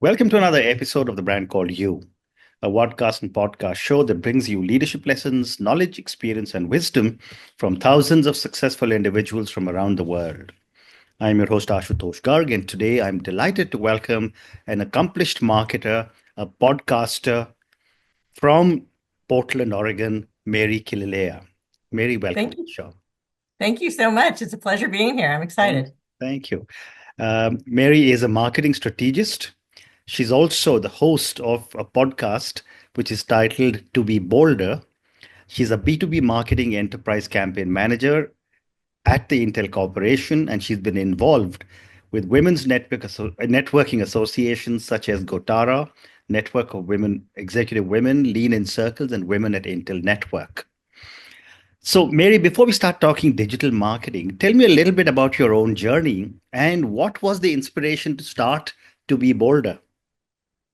Welcome to another episode of The Brand Called You, a podcast and podcast show that brings you leadership lessons, knowledge, experience, and wisdom from thousands of successful individuals from around the world. I'm your host, Ashutosh Garg, and today I'm delighted to welcome an accomplished marketer, a podcaster from Portland, Oregon, Mary Killelea. Mary, welcome Thank to the you. show. Thank you so much. It's a pleasure being here. I'm Thank, excited. thank you. Mary is a marketing strategist. She's also the host of a podcast which is titled To Be Bolder. She's a B2B marketing enterprise campaign manager at the Intel Corporation, and she's been involved with women's networking associations such as Gotara, Network of Women, Executive Women, Lean in Circles, and Women at Intel Network. So, Mary, before we start talking digital marketing, tell me a little bit about your own journey and what was the inspiration to start To Be Bolder?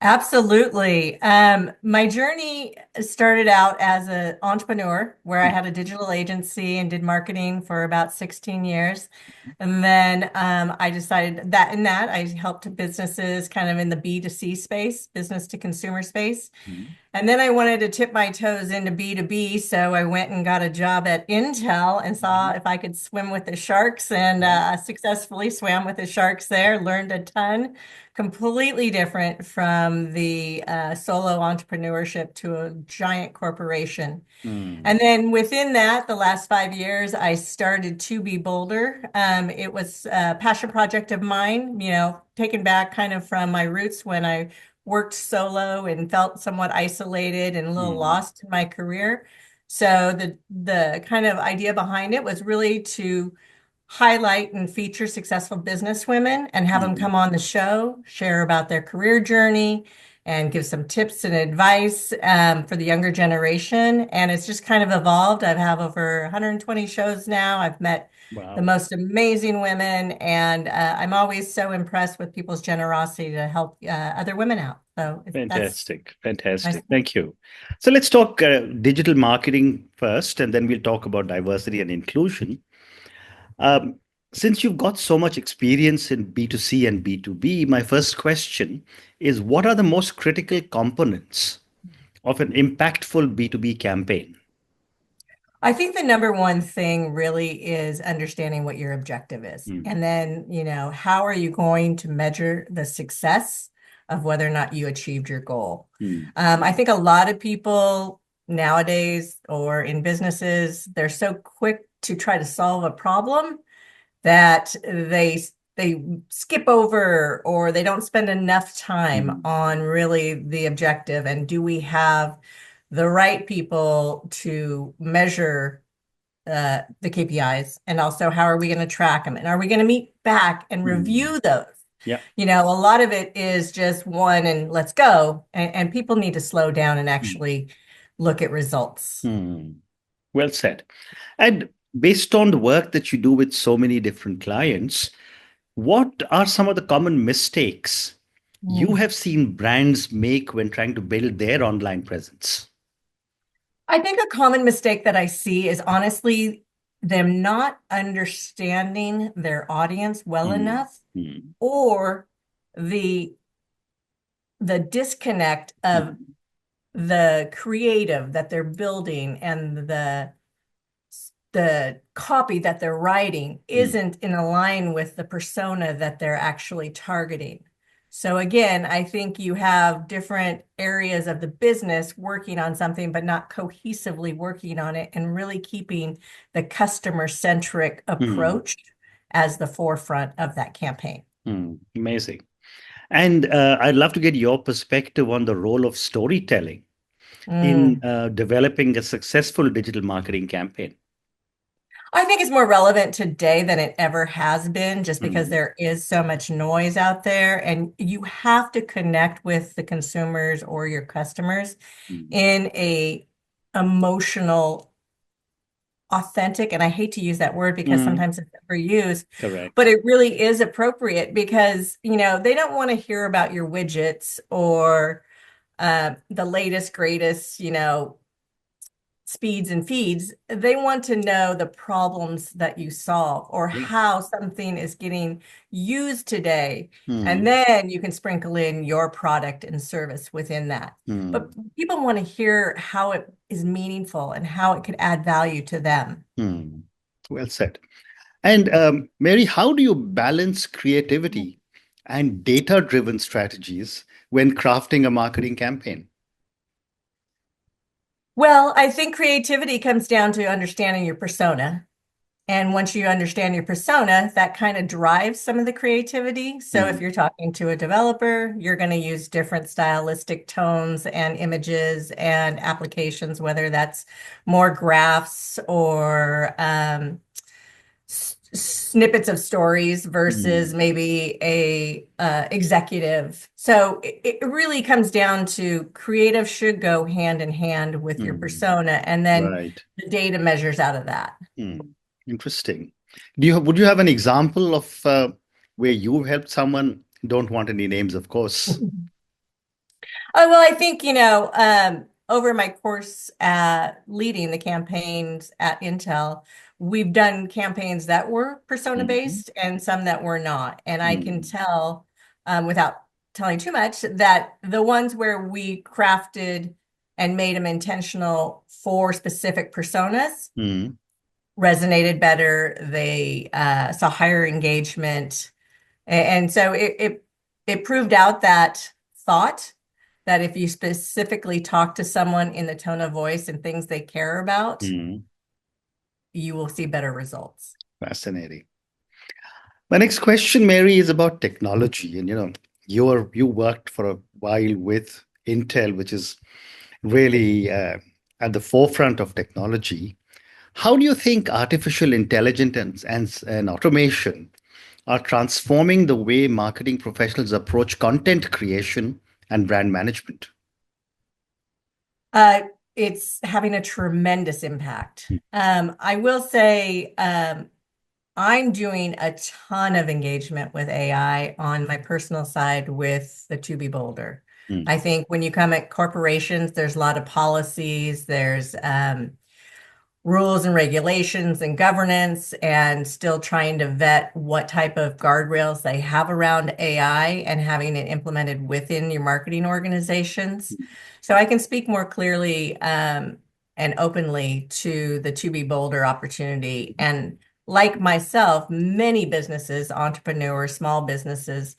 Absolutely. My journey started out as an entrepreneur where I had a digital agency and did marketing for about 16 years. And then I decided that I helped businesses kind of in the B2C space, business to consumer space. Mhm. And then I wanted to tip my toes into B2B. So I went and got a job at Intel and saw Mhm. if I could swim with the sharks and Yeah. successfully swam with the sharks there, learned a ton. Completely different from the solo entrepreneurship to a giant corporation. Mm. And then within that, the last 5 years, I started To Be Bolder. It was a passion project of mine, taken back kind of from my roots when I worked solo and felt somewhat isolated and a little Mm. lost in my career. So the kind of idea behind it was really to highlight and feature successful business women and have them Mhm. come on the show, share about their career journey, and give some tips and advice for the younger generation. And it's just kind of evolved. I have over 120 shows now. I've met the Wow. most amazing women, and I'm always so impressed with people's generosity to help other women out. So that's Fantastic. my Fantastic. story. Thank you. So let's talk digital marketing first, and then we'll talk about diversity and inclusion. Um, since you've got so much experience in B2C and B2B, my first question is what are the most critical components of an impactful B2B campaign? I think the number one thing really is understanding what your objective is. Mm. And then, how are you going to measure the success of whether or not you achieved your goal? Mm. I think a lot of people nowadays or in businesses, they're so quick to try to solve a problem that they skip over or they don't spend enough time Mm. on really the objective. And do we have the right people to measure the KPIs? And also, how are we going to track them? And are we going to meet back and Mm. review those? Yeah. A lot of it is just one and let's go. And people need to slow down and Mm. actually look at results. Mm. Well said. And based on the work that you do with so many different clients, what are some of the common mistakes you Mm. have seen brands make when trying to build their online presence? I think a common mistake that I see is honestly them not understanding their audience well Mm. enough Mm. or the the disconnect of Mm. the creative that they're building and the copy that they're writing Mm. isn't in line with the persona that they're actually targeting. So again, I think you have different areas of the business working on something, but not cohesively working on it and really keeping the customer-centric Mm. approach as the forefront of that campaign. Mm. Amazing. And I'd love to get your perspective on the role of storytelling in Mm. developing a successful digital marketing campaign. I think it's more relevant today than it ever has been, just because Mm. there is so much noise out there, and you have to connect with the consumers or your customers Mm. in a emotional, authentic, and I hate to use that word because Mm. sometimes it's overused, but Correct. it really is appropriate because, they don't want to hear about your widgets or the latest, greatest, speeds and feeds. They want to know the problems that you solve or Yeah. how something is getting used today. And Hmm. then you can sprinkle in your product and service within that. But Hmm. people want to hear how it is meaningful and how it could add value to them. Hmm. Well said. And Mary, how do you balance creativity and data-driven strategies when crafting a marketing campaign? Well, I think creativity comes down to understanding your persona. And once you understand your persona, that kind of drives some of the creativity. So if Hmm. you're talking to a developer, you're going to use different stylistic tones and images and applications, whether that's more graphs or snippets of stories versus Hmm. maybe a executive. So it really comes down to creative should go hand in hand with your Hmm. persona, and then Right. the data measures out of that. Hmm. Interesting. Would you have an example of where you've helped someone? Don't want any names, of course. Oh, well, I think, over my course at leading the campaigns at Intel, we've done campaigns that were persona Hmm. based and some that were not. And I can Hmm. tell, without telling too much, that the ones where we crafted and made them intentional for specific personas Hmm. resonated better. They saw higher engagement. And so it proved out that thought that if you specifically talk to someone in the tone of voice and things they care about, Hmm. you will see better results. Fascinating. My next question, Mary, is about technology. And you worked for a while with Intel, which is really at the forefront of technology. How do you think artificial intelligence and automation are transforming the way marketing professionals approach content creation and brand management? Uh, it's having a tremendous impact. I will say I'm doing a ton of engagement with AI on my personal side with the To Be Bolder. Mm, I think when you come at corporations, there's a lot of policies, there's rules and regulations and governance, and still trying to vet what type of guardrails they have around AI and having it implemented within your marketing organizations. So I can speak more clearly and openly to the To Be Bolder opportunity. And like myself, many businesses, entrepreneurs, small businesses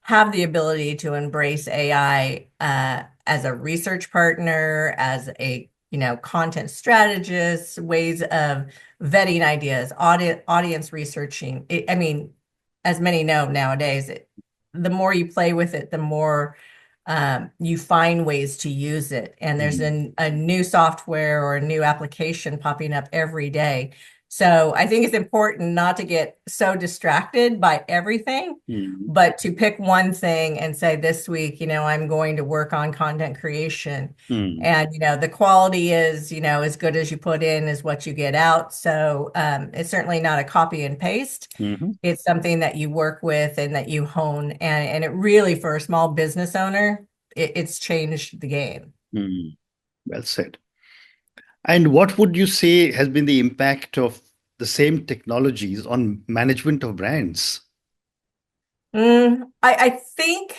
have the ability to embrace AI as a research partner, as a content strategist, ways of vetting ideas, audience researching. I mean, as many know nowadays, the more you play with it, the more you find ways to use it. And there's mm, a new software or a new application popping up every day. So I think it's important not to get so distracted by everything, mm, but to pick one thing and say, this week, I'm going to work on content creation. mm, And, the quality is, as good as you put in is what you get out. So it's certainly not a copy and paste. mhm, It's something that you work with and that you hone. And it really, for a small business owner, it's changed the game. mm. Well said. And what would you say has been the impact of the same technologies on management of brands? I think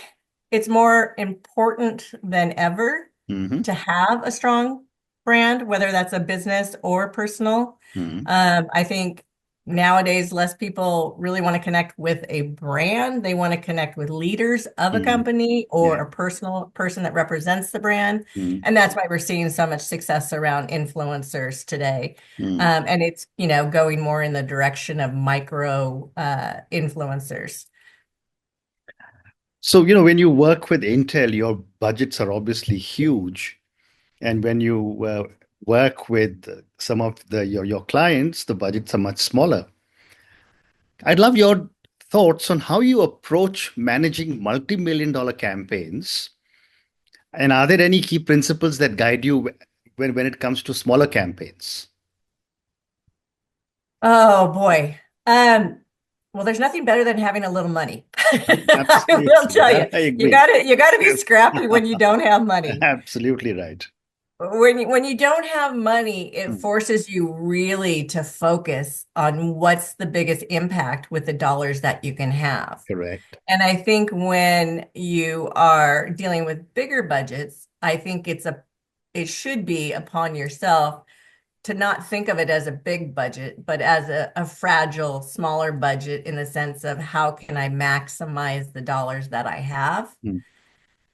it's more important than ever Hmm. to have a strong brand, whether that's a business or personal. Hmm. I think nowadays less people really want to connect with a brand. They want to connect with leaders of a Hmm. company or Yeah. a personal person that represents the brand. Mm, And that's why we're seeing so much success around influencers today. mm. And it's, going more in the direction of micro influencers. So, when you work with Intel, your budgets are obviously huge. And when you work with some of your clients, the budgets are much smaller. I'd love your thoughts on how you approach managing multi-million dollar campaigns. And are there any key principles that guide you when it comes to smaller campaigns? Oh boy. Um, well, there's nothing better than having a little money. I will Absolutely. tell you, That I agree. you gotta be scrappy when you don't have money. Absolutely right. When you don't have money, it Mm, forces you really to focus on what's the biggest impact with the dollars that you can have. correct. And I think when you are dealing with bigger budgets, I think it should be upon yourself to not think of it as a big budget, but as a fragile, smaller budget in the sense of how can I maximize the dollars that I have? Mm,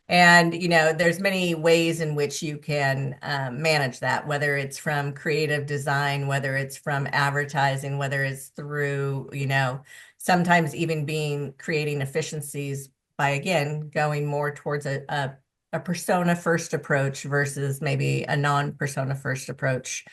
And, there's many ways in which you can manage that, whether it's from creative design, whether it's from advertising, whether it's through, sometimes even creating efficiencies by, again, going more towards a persona first approach versus maybe a non-persona first approach.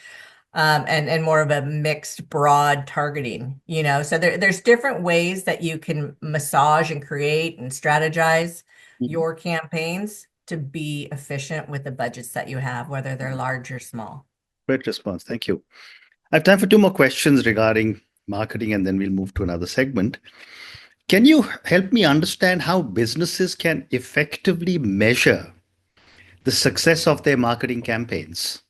And more of a mixed broad targeting, so there's different ways that you can massage and create and strategize mhm. your campaigns to be efficient with the budgets that you have, whether they're large or small. Great response. Thank you. I have time for two more questions regarding marketing, and then we'll move to another segment. Can you help me understand how businesses can effectively measure the success of their marketing campaigns?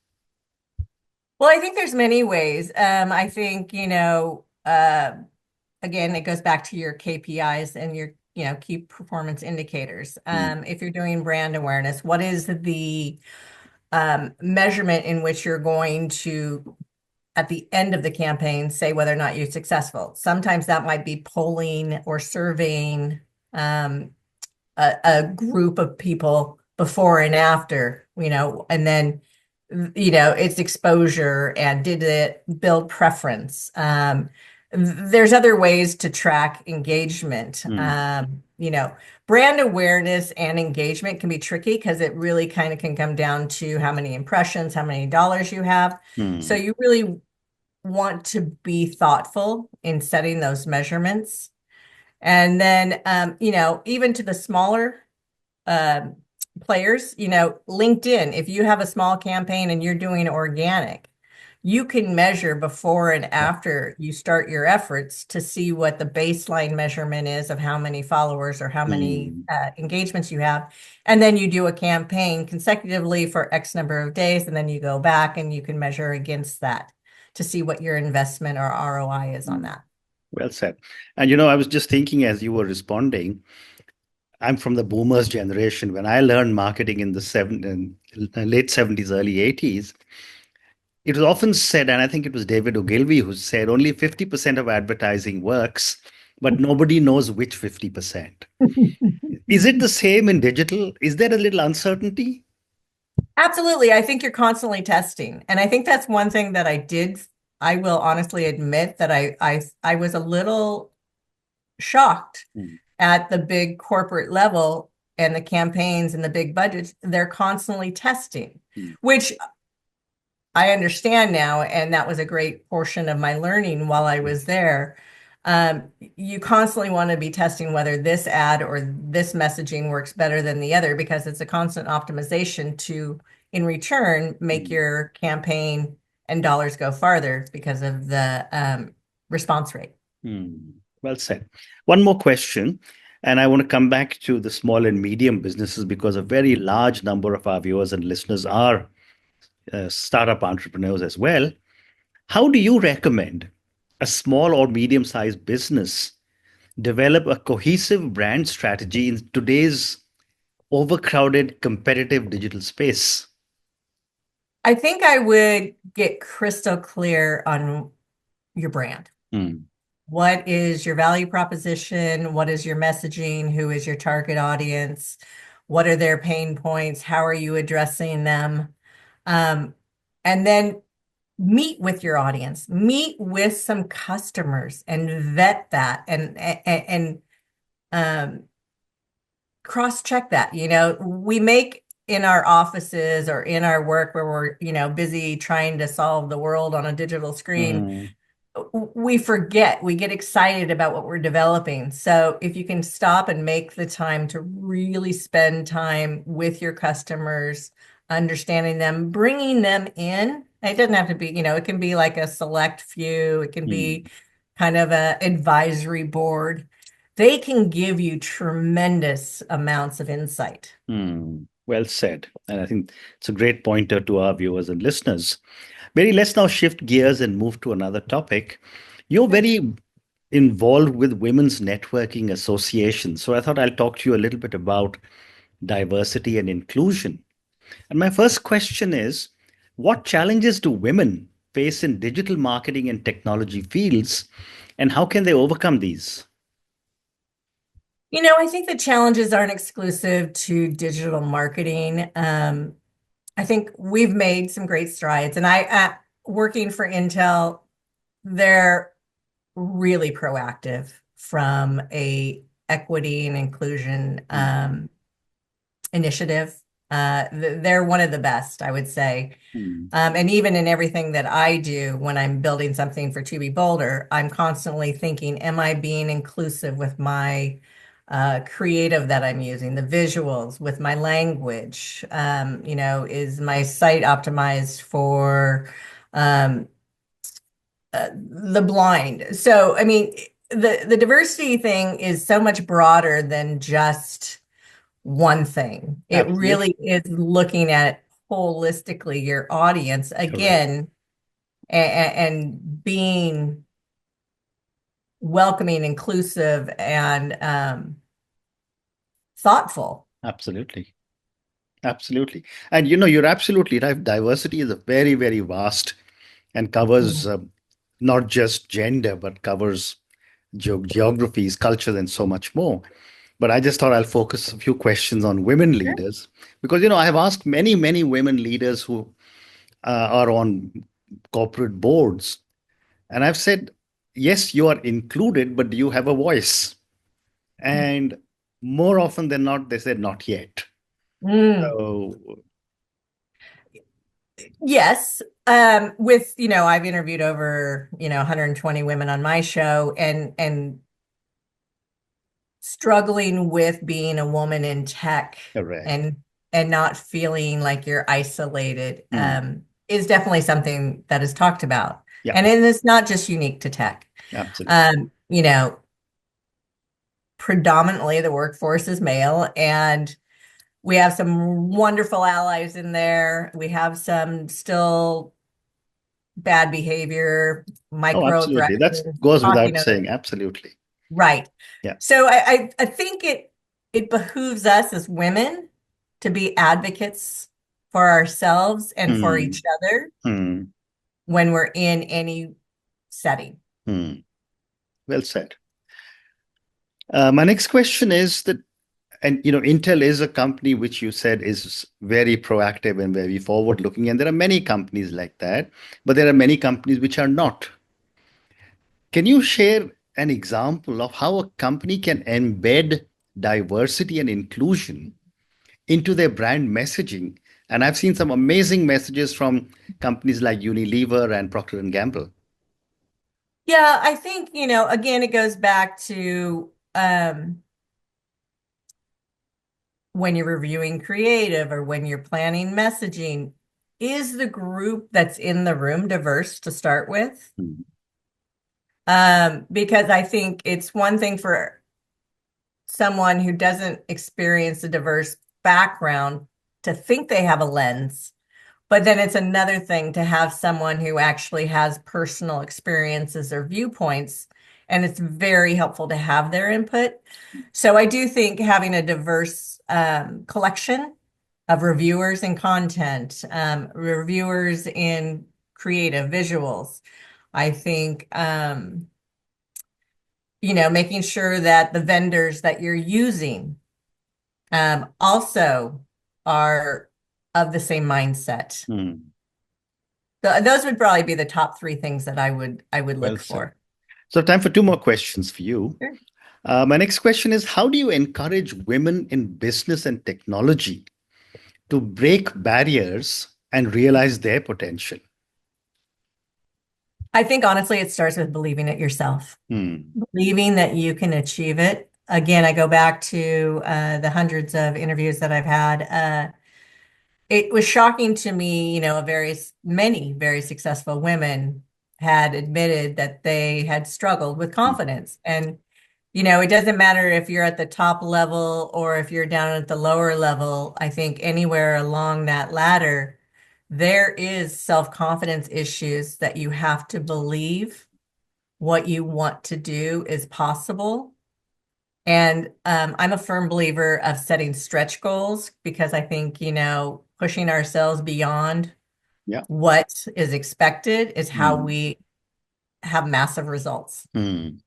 Well, I think there's many ways. I think, again, it goes back to your KPIs and your, key performance indicators. Mm, If you're doing brand awareness, what is the measurement in which you're going to, at the end of the campaign, say whether or not you're successful? Sometimes that might be polling or surveying um, a group of people before and after, and then, its exposure and did it build preference. There's other ways to track engagement. mm, Brand awareness and engagement can be tricky because it really kind of can come down to how many impressions, how many dollars you have. So mm, you really want to be thoughtful in setting those measurements. And then, even to the smaller um, players, LinkedIn, if you have a small campaign and you're doing organic, you can measure before and yeah, after you start your efforts to see what the baseline measurement is of how many followers or how many mm, engagements you have. And then you do a campaign consecutively for X number of days, and then you go back and you can measure against that to see what your investment or ROI is on mm. that. Well said. And I was just thinking as you were responding, I'm from the boomers generation. When I learned marketing in the late 70s, early 80s, it was often said, and I think it was David Ogilvy who said only 50% of advertising works, but nobody knows which 50%. Is it the same in digital? Is there a little uncertainty? Absolutely. I think you're constantly testing. And I think that's one thing that I will honestly admit that I was a little shocked Mm, at the big corporate level and the campaigns and the big budgets. They're constantly testing, mm, which I understand now, and that was a great portion of my learning while I was there. You constantly want to be testing whether this ad or this messaging works better than the other because it's a constant optimization to, in return, make mm, your campaign and dollars go farther because of the response rate. mm. Well said. One more question, and I want to come back to the small and medium businesses because a very large number of our viewers and listeners are startup entrepreneurs as well. How do you recommend a small or medium sized business develop a cohesive brand strategy in today's overcrowded competitive digital space? I think I would get crystal clear on your brand. Mm, What is your value proposition? What is your messaging? Who is your target audience? What are their pain points? How are you addressing them? Um, and then meet with your audience, meet with some customers and vet that and um, cross-check that. We make in our offices or in our work where we're, busy trying to solve the world on a digital screen, mm, we forget, we get excited about what we're developing. So if you can stop and make the time to really spend time with your customers, understanding them, bringing them in, it doesn't have to be, it can be like a select few, it can mm, be kind of a advisory board. They can give you tremendous amounts of insight. mm. Well said. And I think it's a great pointer to our viewers and listeners. Mary, let's now shift gears and move to another topic. You're very involved with women's networking associations. So I thought I'll talk to you a little bit about diversity and inclusion. And my first question is, what challenges do women face in digital marketing and technology fields, and how can they overcome these? I think the challenges aren't exclusive to digital marketing. I think we've made some great strides, and working for Intel, they're really proactive from a equity and inclusion Mm, initiative. They're one of the best, I would say. mm, And even in everything that I do when I'm building something for To Be Bolder, I'm constantly thinking, am I being inclusive with my creative that I'm using, the visuals, with my language? Is my site optimized for um, the blind? So, I mean, the diversity thing is so much broader than just one thing. It Absolutely. really is looking at holistically your audience Correct. again and being welcoming, inclusive, and thoughtful. Absolutely. Absolutely. And you're absolutely right. Diversity is a very, very vast and covers Mhm. not just gender, but covers geographies, cultures, and so much more. But I just thought I'll focus a few questions on women Sure. leaders because, I have asked many, many women leaders who are on corporate boards, and I've said, yes, you are included, but do you have a voice? And more often than not, they said, not yet. Mm. So, Yes. I've interviewed over, 120 women on my show and struggling with being a woman in tech correct. and and not feeling like you're isolated Mm, is definitely something that is talked about. yeah, And it's not just unique to tech. absolutely. Um, you know, Predominantly the workforce is male, and we have some wonderful allies in there. We have some still bad behavior, Oh, absolutely. That microaggressions, goes talking without over. saying. Absolutely. Right. Yeah. So I think it behooves us as women to be advocates for ourselves and for Hmm. each other Hmm. when we're in any setting. Hmm. Well said. My next question is that, and Intel is a company which you said is very proactive and very forward looking, and there are many companies like that, but there are many companies which are not. Can you share an example of how a company can embed diversity and inclusion into their brand messaging? And I've seen some amazing messages from companies like Unilever and Procter and Gamble. Yeah, I think, again, it goes back to when you're reviewing creative or when you're planning messaging, is the group that's in the room diverse to start with? Hmm. Because I think it's one thing for someone who doesn't experience a diverse background to think they have a lens, but then it's another thing to have someone who actually has personal experiences or viewpoints, and it's very helpful to have their input. So I do think having a diverse collection of reviewers in content, reviewers in creative visuals, I think making sure that the vendors that you're using also are of the same mindset. Hmm. Those would probably be the top three things that I would Well look said. for. So, time for two more questions for you. Sure. My next question is, how do you encourage women in business and technology to break barriers and realize their potential? I think honestly, it starts with believing it yourself, Hmm. believing that you can achieve it. Again, I go back to the hundreds of interviews that I've had. It was shocking to me, many very successful women had admitted that they had struggled with Hmm. confidence. And It doesn't matter if you're at the top level or if you're down at the lower level. I think anywhere along that ladder, there is self-confidence issues that you have to believe what you want to do is possible. And I'm a firm believer of setting stretch goals because I think, pushing ourselves beyond Yeah. what is expected is how Mm. we have massive results. Mm.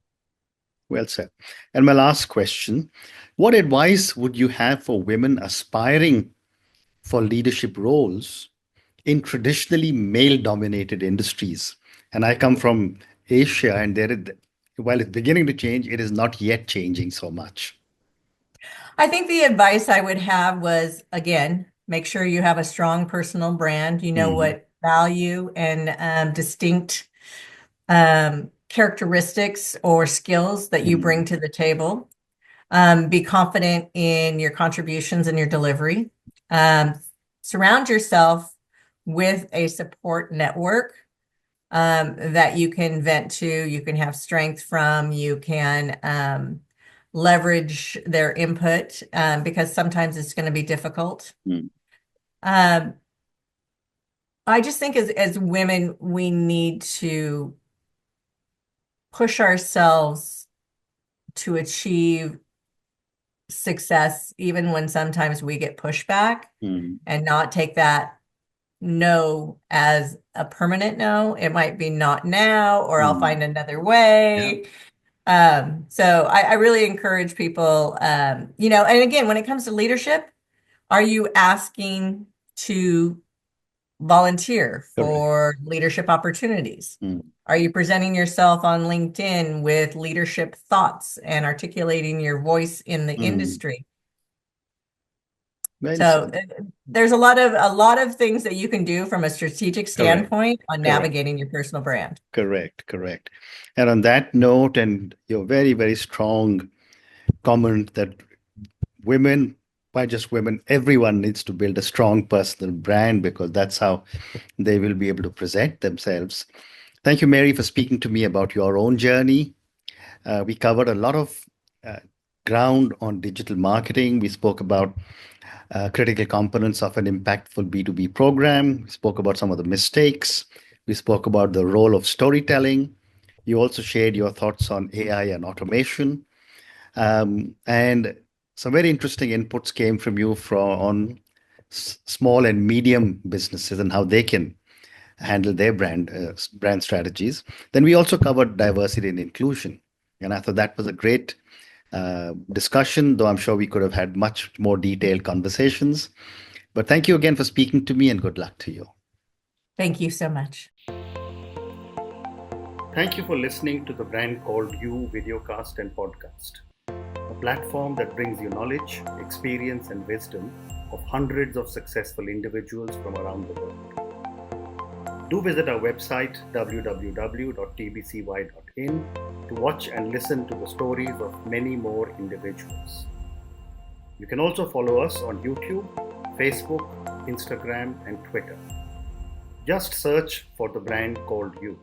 Well said. And my last question, what advice would you have for women aspiring for leadership roles in traditionally male-dominated industries? And I come from Asia, and while it's beginning to change, it is not yet changing so much. I think the advice I would have was, again, make sure you have a strong personal brand. You know Mm. what value and distinct characteristics or skills that you bring Mm. to the table. Be confident in your contributions and your delivery. Um, Surround yourself with a support network that you can vent to, you can have strength from, you can leverage their input because sometimes it's going to be difficult. Mm. Um, I just think as women, we need to push ourselves to achieve success, even when sometimes we get pushback, Mm. and not take that no as a permanent no. It might be not now, or I'll Mm. find another Yeah. way. So I really encourage people, and again, when it comes to leadership, are you asking to volunteer Correct. for leadership opportunities? Mm. Are you presenting yourself on LinkedIn with leadership thoughts and articulating your voice in the Mm. industry? Well So said. there's a lot of things that you can do from a strategic Correct. standpoint on Correct. navigating your personal brand. Correct. Correct. And on that note, and your very, very strong comment that women, why just women, everyone needs to build a strong personal brand because that's how they will be able to present themselves. Thank you, Mary, for speaking to me about your own journey. We covered a lot of uh, ground on digital marketing. We spoke about critical components of an impactful B2B program. We spoke about some of the mistakes. We spoke about the role of storytelling. You also shared your thoughts on AI and automation. And some very interesting inputs came from you on small and medium businesses and how they can handle their brand strategies. Then we also covered diversity and inclusion, and I thought that was a great discussion. Though I'm sure we could have had much more detailed conversations. But thank you again for speaking to me, and good luck to you. Thank you so much. Thank you for listening to the Brand Called You videocast and podcast, a platform that brings you knowledge, experience, and wisdom of hundreds of successful individuals from around the world. Do visit our website www.tbcy.in to watch and listen to the stories of many more individuals. You can also follow us on YouTube, Facebook, Instagram, and Twitter. Just search for the brand called You.